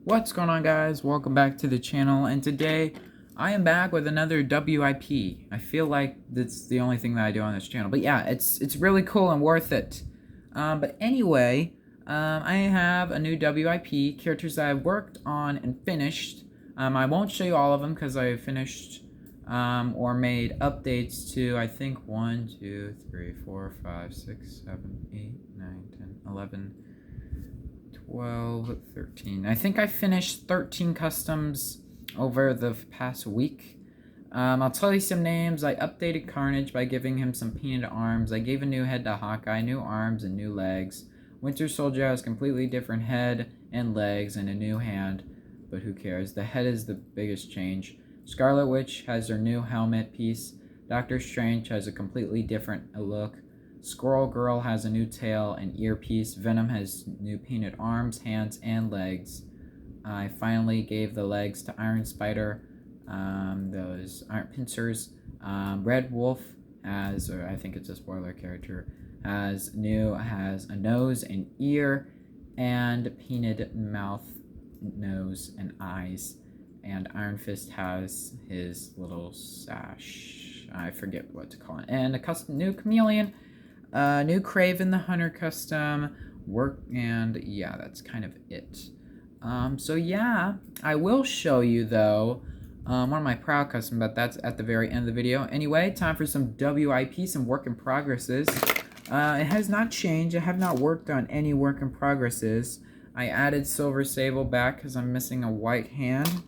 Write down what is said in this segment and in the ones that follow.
What's going on, guys? Welcome back to the channel, and today I am back with another WIP. I feel like that's the only thing that I do on this channel, but yeah, it's really cool and worth it. But anyway, I have a new WIP, characters that I've worked on and finished. I won't show you all of them because I finished or made updates to, I think, 1, 2, 3, 4, 5, 6, 7, 8, 9, 10, 11... 12, 13. I think I finished 13 customs over the past week. I'll tell you some names. I updated Carnage by giving him some painted arms. I gave a new head to Hawkeye, new arms and new legs. Winter Soldier has completely different head and legs and a new hand, but who cares? The head is the biggest change. Scarlet Witch has her new helmet piece. Doctor Strange has a completely different look. Squirrel Girl has a new tail and earpiece. Venom has new painted arms, hands, and legs. I finally gave the legs to Iron Spider. Those aren't pincers. Red Wolf has, or I think it's a spoiler character, has a nose and ear, and painted mouth, nose, and eyes. And Iron Fist has his little sash. I forget what to call it. And a custom new chameleon. New Craven the Hunter custom work, and yeah, that's kind of it. So yeah, I will show you though one of my proud custom, but that's at the very end of the video. Anyway, time for some WIP, some work in progresses. It has not changed. I have not worked on any work in progresses. I added Silver Sable back because I'm missing a white hand.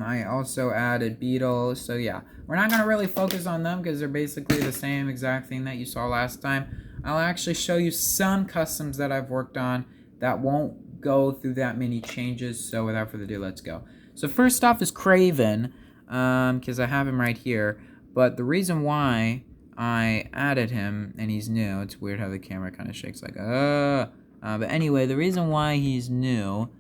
I also added Beetle, so yeah. We're not going to really focus on them because they're basically the same exact thing that you saw last time. I'll actually show you some customs that I've worked on that won't go through that many changes, so without further ado, let's go. So first off is Craven, because I have him right here, but the reason why I added him, and he's new, it's weird how the camera kind of shakes like, but anyway, the reason why he's new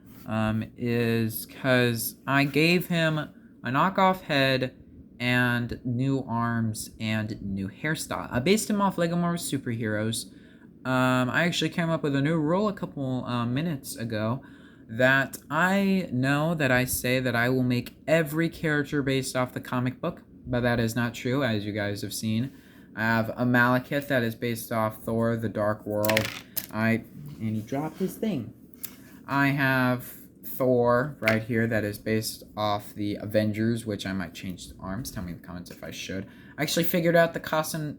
is because I gave him a knockoff head and new arms and new hairstyle. I based him off Lego Marvel Superheroes. I actually came up with a new rule a couple minutes ago that I know that I say that I will make every character based off the comic book, but that is not true, as you guys have seen. I have a Malekith that is based off Thor, The Dark World. And he dropped his thing. I have Thor right here that is based off the Avengers, which I might change the arms. Tell me in the comments if I should. I actually figured out the costume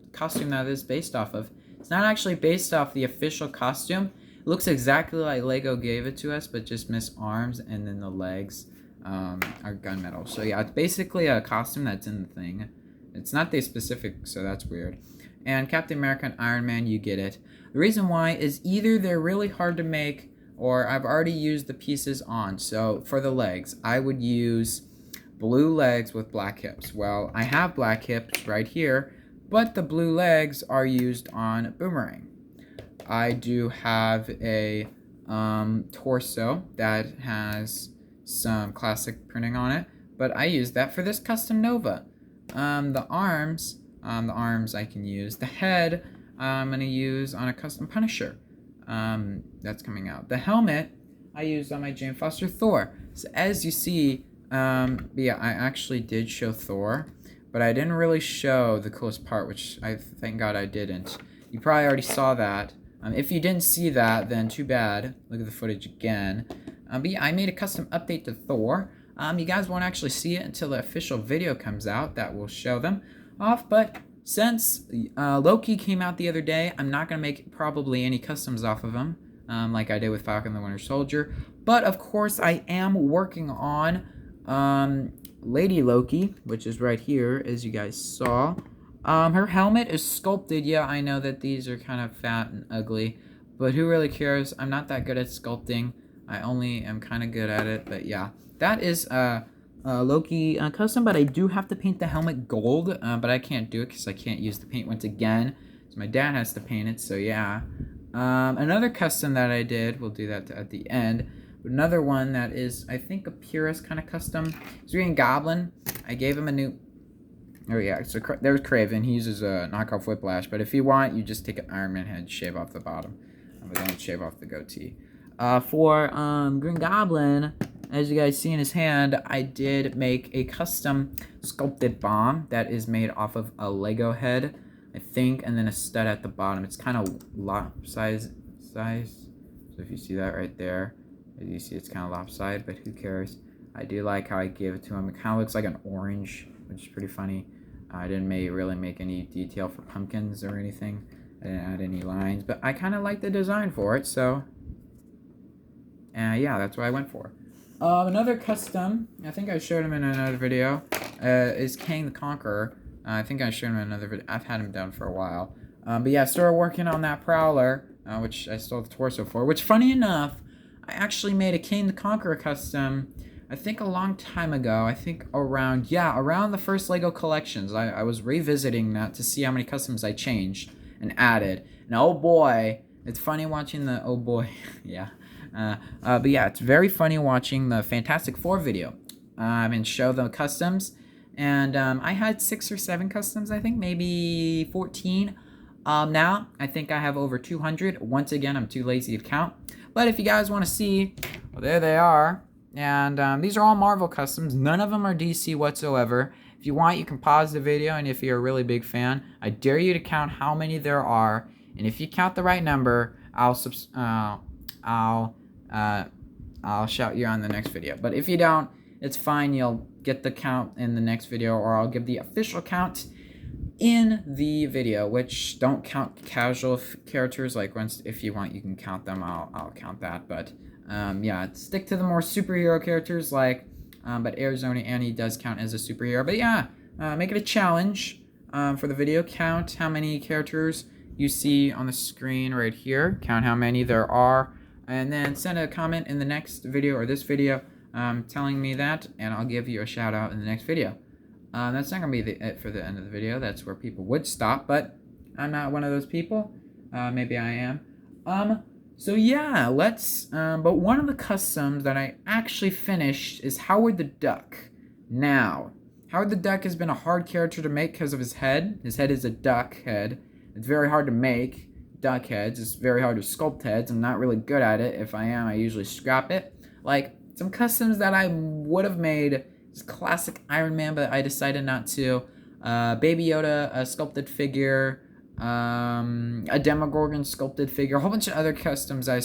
that it is based off of. It's not actually based off the official costume. It looks exactly like Lego gave it to us, but just missed arms, and then the legs are gunmetal. So yeah, it's basically a costume that's in the thing. It's not the specific, so that's weird. And Captain America and Iron Man, you get it. The reason why is either they're really hard to make, or I've already used the pieces on. So for the legs, I would use blue legs with black hips. Well, I have black hips right here, but the blue legs are used on Boomerang. I do have a torso that has some classic printing on it, but I use that for this custom Nova. The arms I can use. The head I'm going to use on a custom Punisher. That's coming out. The helmet I used on my Jane Foster Thor. So as you see, yeah, I actually did show Thor, but I didn't really show the coolest part, which I thank God I didn't. You probably already saw that. If you didn't see that, then too bad. Look at the footage again. But yeah, I made a custom update to Thor. You guys won't actually see it until the official video comes out that will show them off, but since Loki came out the other day, I'm not going to make probably any customs off of him, like I did with Falcon the Winter Soldier. But, of course, I am working on Lady Loki, which is right here, as you guys saw. Her helmet is sculpted. Yeah, I know that these are kind of fat and ugly, but who really cares? I'm not that good at sculpting. I only am kind of good at it, but yeah. That is Loki custom, but I do have to paint the helmet gold, but I can't do it because I can't use the paint once again, so my dad has to paint it, so yeah. Another custom that I did, we'll do that at the end, but another one that is, I think, a purist kind of custom is Green Goblin. I gave him a new, oh yeah, so there's Craven. He uses a knockoff Whiplash, but if you want, you just take an Iron Man head, shave off the bottom. But don't shave off the goatee. For Green Goblin, as you guys see in his hand, I did make a custom sculpted bomb that is made off of a Lego head, I think, and then a stud at the bottom. It's kind of lopsided size. So if you see that right there, as you see, it's kind of lopsided, but who cares? I do like how I gave it to him. It kind of looks like an orange, which is pretty funny. I didn't really make any detail for pumpkins or anything. I didn't add any lines, but I kind of like the design for it, so yeah, that's what I went for. Another custom, I think I showed him in another video, is Kang the Conqueror. I think I showed him in another video. I've had him down for a while. But yeah, started working on that Prowler, which I stole the torso for, which, funny enough, I actually made a Kang the Conqueror custom, I think a long time ago. I think around the first LEGO collections. I was revisiting that to see how many customs I changed and added. And oh boy, it's funny watching the, oh boy, yeah. But yeah, it's very funny watching the Fantastic Four video and show the customs. And I had 6 or 7 customs, I think, maybe 14. Now, I think I have over 200. Once again, I'm too lazy to count. But if you guys want to see, well, there they are. And these are all Marvel customs. None of them are DC whatsoever. If you want, you can pause the video, and if you're a really big fan, I dare you to count how many there are. And if you count the right number, I'll shout you on the next video. But if you don't, it's fine. You'll get the count in the next video, or I'll give the official count in the video, which don't count casual characters. Like, once, if you want, you can count them. I'll count that. But yeah, stick to the more superhero characters, like, but Arizona Annie does count as a superhero. But yeah, make it a challenge for the video. Count how many characters you see on the screen right here. Count how many there are. And then send a comment in the next video or this video telling me that, and I'll give you a shout out in the next video. That's not going to be it for the end of the video. That's where people would stop, but I'm not one of those people. Maybe I am. So yeah, let's, but one of the customs that I actually finished is Howard the Duck. Now, Howard the Duck has been a hard character to make because of his head. His head is a duck head. It's very hard to make duck heads. It's very hard to sculpt heads. I'm not really good at it. If I am, I usually scrap it. Like, some customs that I would have made is classic Iron Man, but I decided not to. Baby Yoda, a sculpted figure, a Demogorgon sculpted figure, a whole bunch of other customs I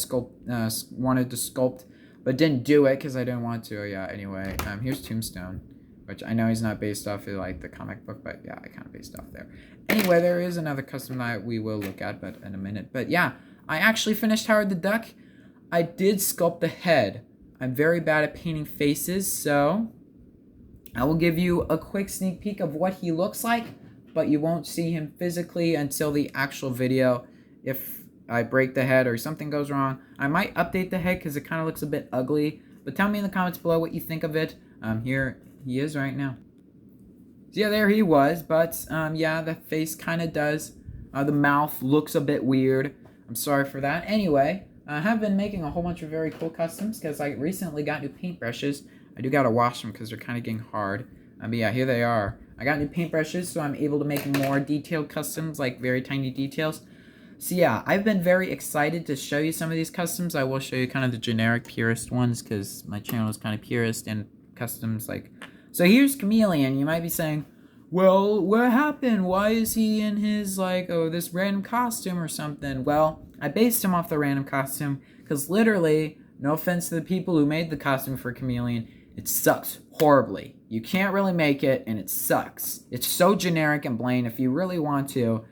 wanted to sculpt, but didn't do it because I didn't want to. Yeah, anyway, here's Tombstone, which I know he's not based off of like the comic book, but yeah, I kind of based off there. Anyway, there is another custom that we will look at, but in a minute. But yeah, I actually finished Howard the Duck. I did sculpt the head. I'm very bad at painting faces, so I will give you a quick sneak peek of what he looks like, but you won't see him physically until the actual video. If I break the head or something goes wrong, I might update the head because it kind of looks a bit ugly. But tell me in the comments below what you think of it. Here he is right now. So yeah, there he was, but yeah, the face kind of does. The mouth looks a bit weird. I'm sorry for that. Anyway, I have been making a whole bunch of very cool customs because I recently got new paintbrushes. I do gotta wash them because they're kind of getting hard. But yeah, here they are. I got new paintbrushes, so I'm able to make more detailed customs, like very tiny details. So yeah, I've been very excited to show you some of these customs. I will show you kind of the generic purist ones because my channel is kind of purist and customs like. So here's Chameleon. You might be saying, well, what happened? Why is he in his, like, oh, this random costume or something? Well, I based him off the random costume because literally, no offense to the people who made the costume for Chameleon, it sucks horribly. You can't really make it, and it sucks. It's so generic and bland. If you really want to,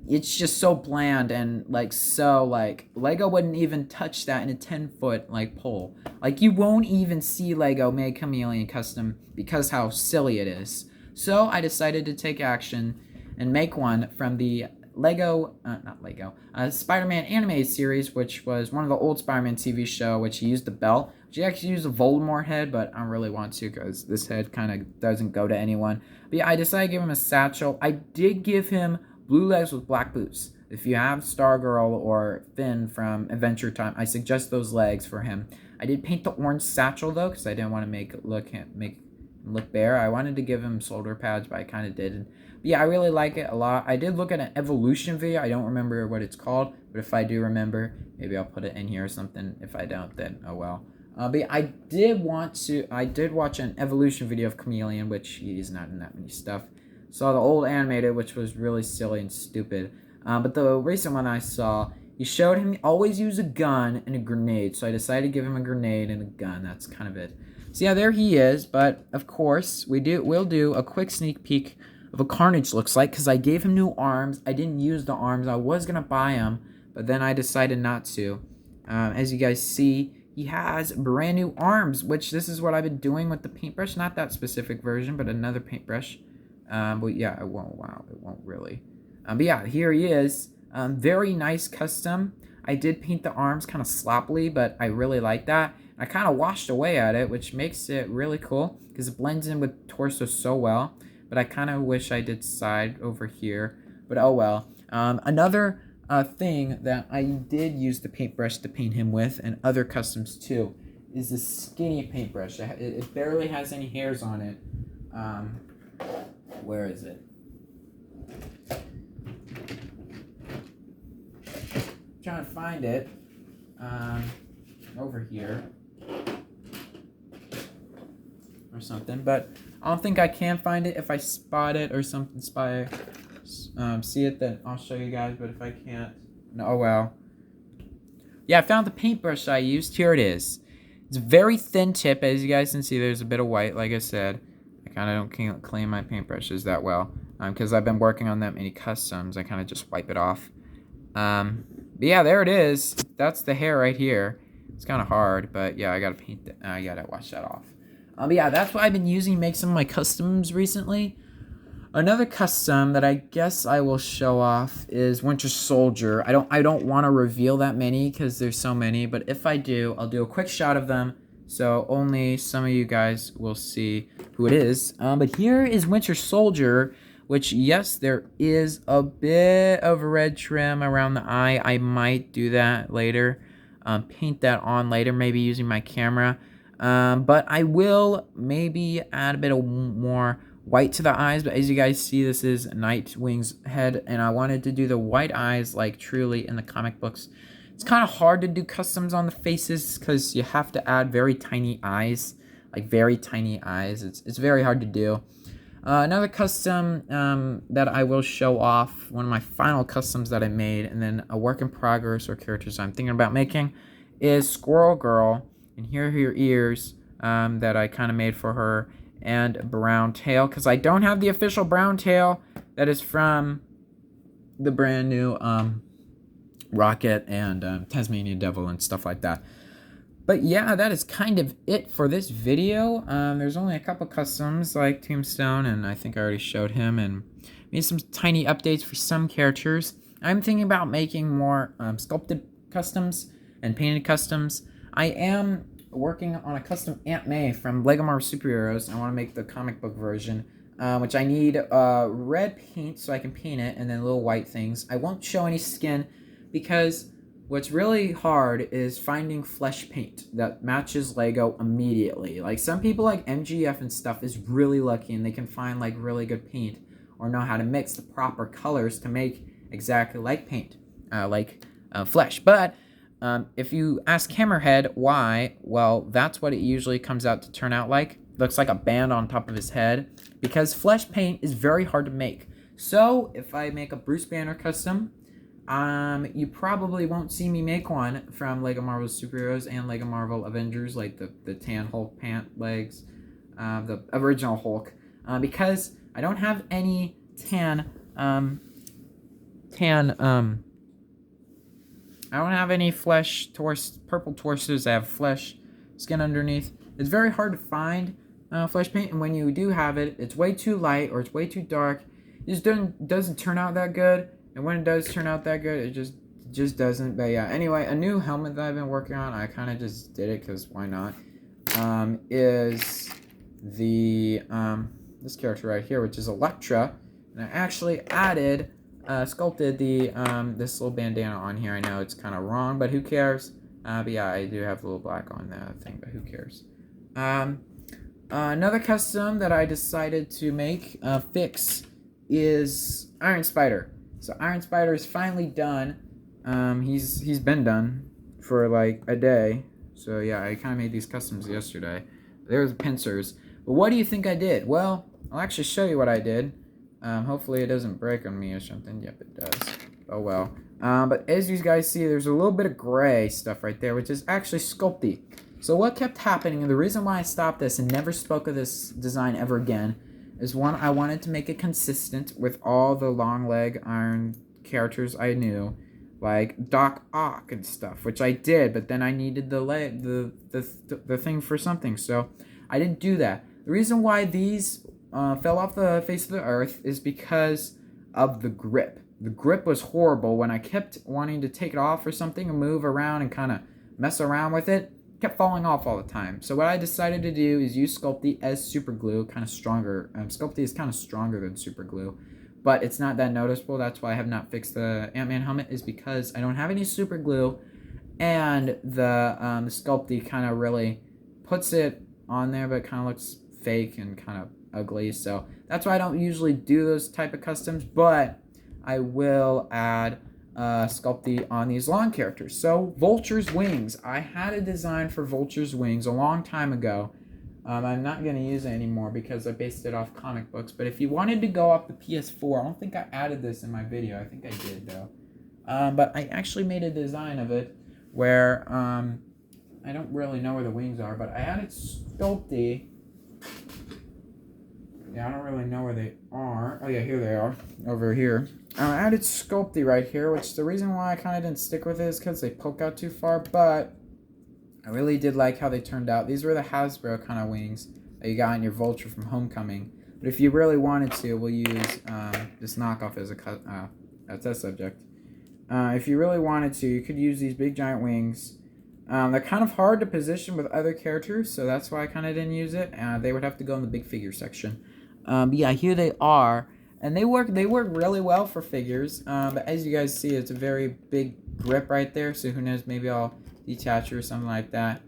it's just so bland and, like, so, like, Lego wouldn't even touch that in a 10-foot, like, pole. Like, you won't even see Lego make Chameleon custom because how silly it is. So I decided to take action and make one from the Spider-Man animated series, which was one of the old Spider-Man TV show, which he used the belt. She actually used a Voldemort head, but I don't really want to because this head kind of doesn't go to anyone. But yeah, I decided to give him a satchel. I did give him blue legs with black boots. If you have Stargirl or Finn from Adventure Time, I suggest those legs for him. I did paint the orange satchel though, because I didn't want to make look bare. I wanted to give him shoulder pads, but I kind of didn't. But yeah, I really like it a lot. I did look at an evolution video. I don't remember what it's called, but if I do remember, maybe I'll put it in here or something. If I don't, then oh well. But yeah, I did watch an evolution video of Chameleon, which he's not in that many stuff. Saw the old animated, which was really silly and stupid. But the recent one I saw, he showed him always use a gun and a grenade. So I decided to give him a grenade and a gun. That's kind of it. So yeah, there he is. But of course, we'll do a quick sneak peek of what Carnage looks like, because I gave him new arms. I didn't use the arms. I was gonna buy them, but then I decided not to. As you guys see, he has brand new arms, which this is what I've been doing with the paintbrush. Not that specific version, but another paintbrush. But yeah, it won't. Wow, it won't really. But yeah, here he is. Very nice custom. I did paint the arms kind of sloppily, but I really like that. I kind of washed away at it, which makes it really cool because it blends in with torso so well. But I kind of wish I did side over here. But oh well. Another thing that I did use the paintbrush to paint him with, and other customs too, is the skinny paintbrush. It barely has any hairs on it. Where is it? I'm trying to find it. Over here. Or something, but I don't think I can find it. If I spot it or something, see it, then I'll show you guys. But if I can't, no, oh well. Yeah, I found the paintbrush I used. Here it is. It's a very thin tip, as you guys can see. There's a bit of white, like I said. I kind of don't clean my paintbrushes that well, because I've been working on that many customs. I kind of just wipe it off. But yeah, there it is. That's the hair right here. It's kind of hard, but yeah, I gotta paint that. I gotta wash that off. But yeah, that's what I've been using to make some of my customs recently. Another custom that I guess I will show off is Winter Soldier. I don't want to reveal that many because there's so many, but if I do, I'll do a quick shot of them, so only some of you guys will see who it is. But here is Winter Soldier, which, yes, there is a bit of red trim around the eye. I might do that later, paint that on later, maybe using my camera. But I will maybe add a bit of more white to the eyes. But as you guys see, this is Nightwing's head, and I wanted to do the white eyes like truly in the comic books. It's kind of hard to do customs on the faces because you have to add very tiny eyes, like very tiny eyes. It's very hard to do. Another custom that I will show off, one of my final customs that I made, and then a work in progress or characters I'm thinking about making, is Squirrel Girl. And here are her ears that I kind of made for her, and brown tail, because I don't have the official brown tail that is from the brand new Rocket and Tasmanian Devil and stuff like that. But yeah, that is kind of it for this video. There's only a couple customs like Tombstone, and I think I already showed him, and made some tiny updates for some characters. I'm thinking about making more sculpted customs and painted customs. I am working on a custom Aunt May from Lego Marvel Superheroes. I want to make the comic book version, which I need red paint so I can paint it, and then little white things. I won't show any skin because what's really hard is finding flesh paint that matches Lego immediately. Like some people like MGF and stuff is really lucky and they can find like really good paint or know how to mix the proper colors to make exactly like paint, flesh. But if you ask Hammerhead why, well, that's what it usually comes out to turn out like. Looks like a band on top of his head, because flesh paint is very hard to make. So if I make a Bruce Banner custom, you probably won't see me make one from Lego Marvel Superheroes and Lego Marvel Avengers, like the tan Hulk pant legs, the original Hulk, because I don't have any I don't have any purple torsos that have flesh skin underneath. It's very hard to find flesh paint, and when you do have it, it's way too light or it's way too dark. It just doesn't turn out that good, and when it does turn out that good, it just doesn't. But yeah, anyway, a new helmet that I've been working on, I kind of just did it because why not, is the this character right here, which is Elektra, and I actually sculpted the this little bandana on here. I know it's kind of wrong, but who cares? But yeah, I do have a little black on that thing, but who cares? Another custom that I decided to fix is Iron Spider. So Iron Spider is finally done. He's been done for like a day. So yeah, I kind of made these customs yesterday. There's the pincers. But what do you think I did? Well, I'll actually show you what I did. Hopefully it doesn't break on me or something. Yep, it does. Oh well. But as you guys see, there's a little bit of gray stuff right there, which is actually Sculpey. So what kept happening, and the reason why I stopped this and never spoke of this design ever again, is one, I wanted to make it consistent with all the long leg iron characters I knew, like Doc Ock and stuff, which I did, but then I needed the thing for something, so I didn't do that. The reason why these fell off the face of the earth is because of the grip. The grip was horrible when I kept wanting to take it off or something and move around and kind of mess around with it. Kept falling off all the time. So what I decided to do is use Sculpey as super glue, kind of stronger. Sculpey is kind of stronger than super glue, but it's not that noticeable. That's why I have not fixed the Ant-Man helmet, is because I don't have any super glue, and the Sculpey kind of really puts it on there, but it kind of looks fake and kind of ugly. So that's why I don't usually do those type of customs, but I will add Sculpey on these long characters. So Vulture's wings. I had a design for Vulture's wings a long time ago. I'm not going to use it anymore because I based it off comic books. But if you wanted to go off the PS4, I don't think I added this in my video. I think I did though. But I actually made a design of it where I don't really know where the wings are, but I added Sculpey. Yeah, I don't really know where they are. Oh yeah, here they are, over here. I added Sculpey right here, which the reason why I kind of didn't stick with it is because they poke out too far, but I really did like how they turned out. These were the Hasbro kind of wings that you got in your Vulture from Homecoming. But if you really wanted to, we'll use this knockoff as a test subject. If you really wanted to, you could use these big giant wings. They're kind of hard to position with other characters, so that's why I kind of didn't use it. They would have to go in the big figure section. But yeah, here they are. And they work really well for figures. But as you guys see, it's a very big grip right there. So who knows, maybe I'll detach it or something like that.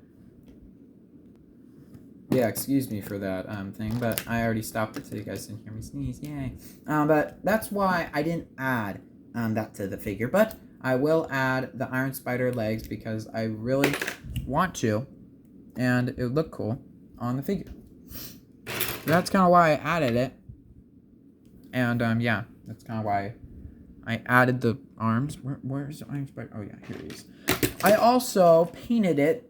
Yeah, excuse me for that thing, but I already stopped it so you guys didn't hear me sneeze. Yay. But that's why I didn't add that to the figure. But I will add the Iron Spider legs because I really want to. And it would look cool on the figure. So that's kind of why I added it. And yeah, that's kind of why I added the arms. Where's the Iron Spider? Oh yeah, here it is. I also painted it.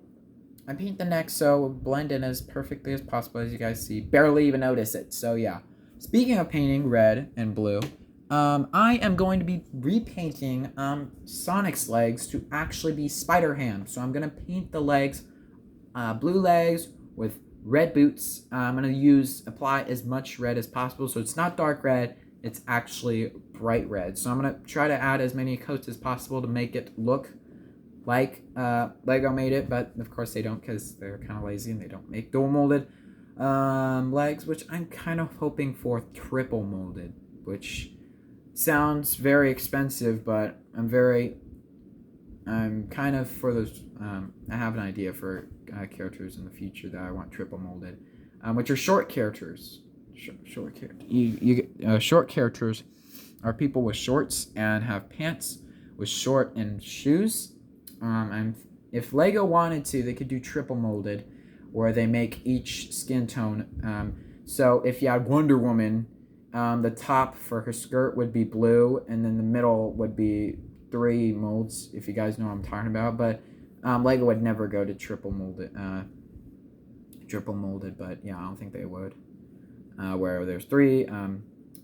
I paint the neck so it will blend in as perfectly as possible, as you guys see. Barely even notice it. So yeah. Speaking of painting red and blue, I am going to be repainting Sonic's legs to actually be spider hands. So I'm going to paint the legs, blue legs with red boots. I'm going to apply as much red as possible. So it's not dark red. It's actually bright red. So I'm going to try to add as many coats as possible to make it look like Lego made it. But of course they don't because they're kind of lazy and they don't make dual molded legs, which I'm kind of hoping for triple molded, which sounds very expensive, but I'm kind of for those. I have an idea for characters in the future that I want triple molded, which are short characters. Short characters. Short characters are people with shorts and have pants with short and shoes. And if Lego wanted to, they could do triple molded, where they make each skin tone. So if you had Wonder Woman, the top for her skirt would be blue, and then the middle would be 3 molds, if you guys know what I'm talking about. But Lego would never go to triple molded, but yeah, I don't think they would. Where there's 3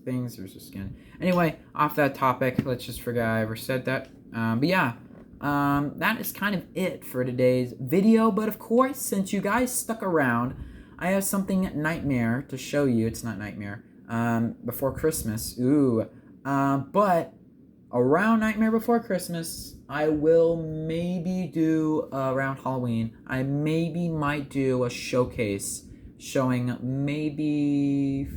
things, there's a skin. Anyway, off that topic, let's just forget I ever said that. But yeah, that is kind of it for today's video. But of course, since you guys stuck around, I have something Nightmare to show you. It's not Nightmare. Before Christmas. Ooh. But around Nightmare Before Christmas, I will maybe do around Halloween. I might do a showcase showing maybe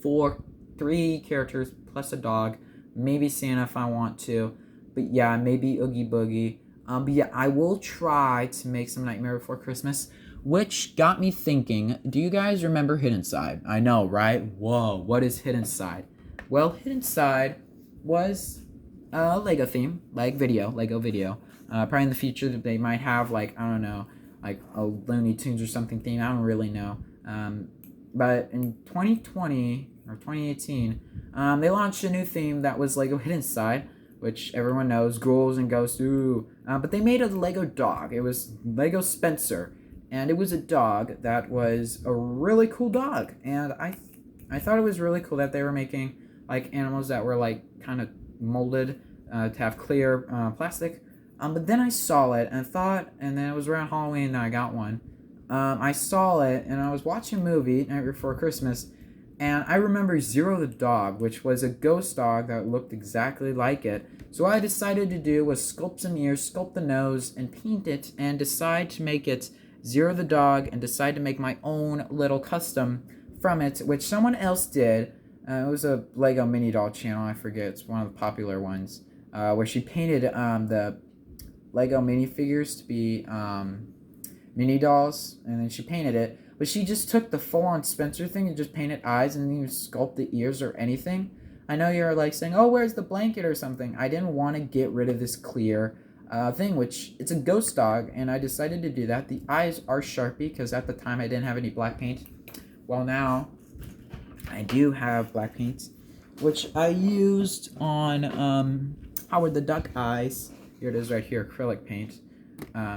3 characters plus a dog. Maybe Santa if I want to. But yeah, maybe Oogie Boogie. But yeah, I will try to make some Nightmare Before Christmas which got me thinking, do you guys remember Hidden Side? I know, right? Whoa, what is Hidden Side? Well, Hidden Side was a Lego theme, like Lego video. Probably in the future they might have like, I don't know, like a Looney Tunes or something theme. I don't really know. But in 2020 or 2018, they launched a new theme that was Lego Hidden Side, which everyone knows, ghouls and ghosts. Ooh. But they made a Lego dog. It was Lego Spencer, and it was a dog that was a really cool dog. And I thought it was really cool that they were making like animals that were like kind of molded to have clear plastic. But then I saw it and thought, and then it was around Halloween that I got one. I saw it and I was watching a movie Night Before Christmas, and I remember Zero the dog, which was a ghost dog that looked exactly like it. So what I decided to do was sculpt some ears, sculpt the nose, and paint it, and decide to make it Zero the dog, and decide to make my own little custom from it, which someone else did. It was a Lego mini doll channel, I forget, it's one of the popular ones, where she painted the Lego minifigures to be mini dolls, and then she painted it. But she just took the full-on Spencer thing and just painted eyes and didn't even sculpt the ears or anything. I know you're like saying, oh, where's the blanket or something? I didn't want to get rid of this clear thing, which it's a ghost dog, and I decided to do that. The eyes are Sharpie because at the time I didn't have any black paint. Well, now I do have black paint, which I used on Howard the Duck eyes. Here it is right here, acrylic paint.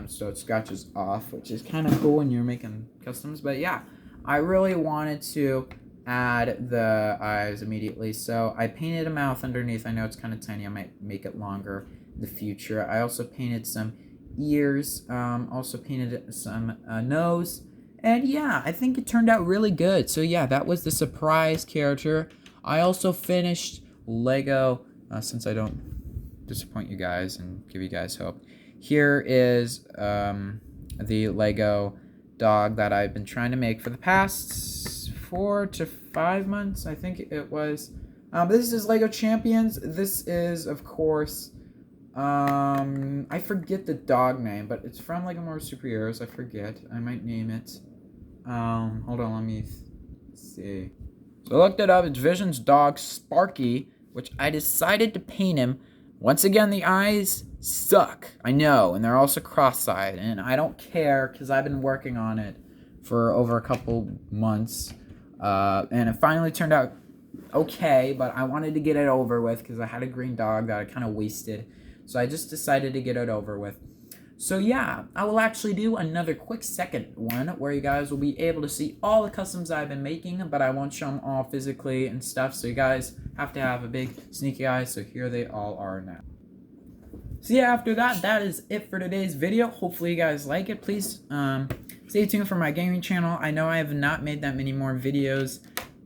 So it scratches off, which is kind of cool when you're making customs. But yeah, I really wanted to add the eyes immediately, so I painted a mouth underneath. I know it's kind of tiny. I might make it longer in the future. I also painted some ears, also painted some nose, and yeah, I think it turned out really good. So yeah, that was the surprise character. I also finished Lego, since I don't disappoint you guys and give you guys hope. Here is the Lego dog that I've been trying to make for the past 4 to 5 months, I think it was. This is Lego Champions. This is, of course, I forget the dog name, but it's from Lego More Superheroes. I forget. I might name it. Hold on, let me see. So I looked it up. It's Vision's dog, Sparky, which I decided to paint him. Once again, the eyes suck, I know, and they're also cross-eyed, and I don't care because I've been working on it for over a couple months, and it finally turned out okay, but I wanted to get it over with because I had a green dog that I kind of wasted, so I just decided to get it over with. So yeah, I will actually do another quick second one where you guys will be able to see all the customs I've been making, but I won't show them all physically and stuff, so you guys have to have a big sneaky eye, so here they all are now. So yeah, after that is it for today's video. Hopefully you guys like it. Please stay tuned for my gaming channel. I know I have not made that many more videos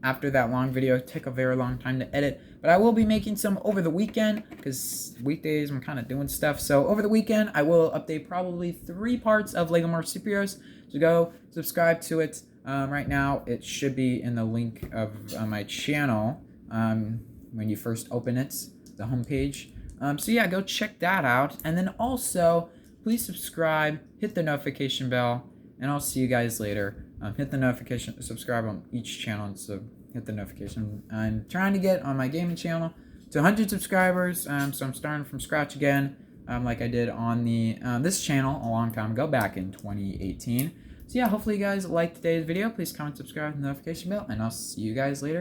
after that long video. It took a very long time to edit, but I will be making some over the weekend because weekdays I'm kind of doing stuff. So over the weekend I will update probably 3 parts of Lego More Superheroes. So go subscribe to it. Right now it should be in the link of my channel when you first open it, the homepage. So yeah, go check that out. And then also, please subscribe, hit the notification bell, and I'll see you guys later. Hit the notification, subscribe on each channel, so hit the notification. I'm trying to get on my gaming channel to 100 subscribers, so I'm starting from scratch again, like I did on the this channel a long time ago, back in 2018. So yeah, hopefully you guys liked today's video. Please comment, subscribe, and the notification bell, and I'll see you guys later.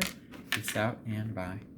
Peace out, and bye.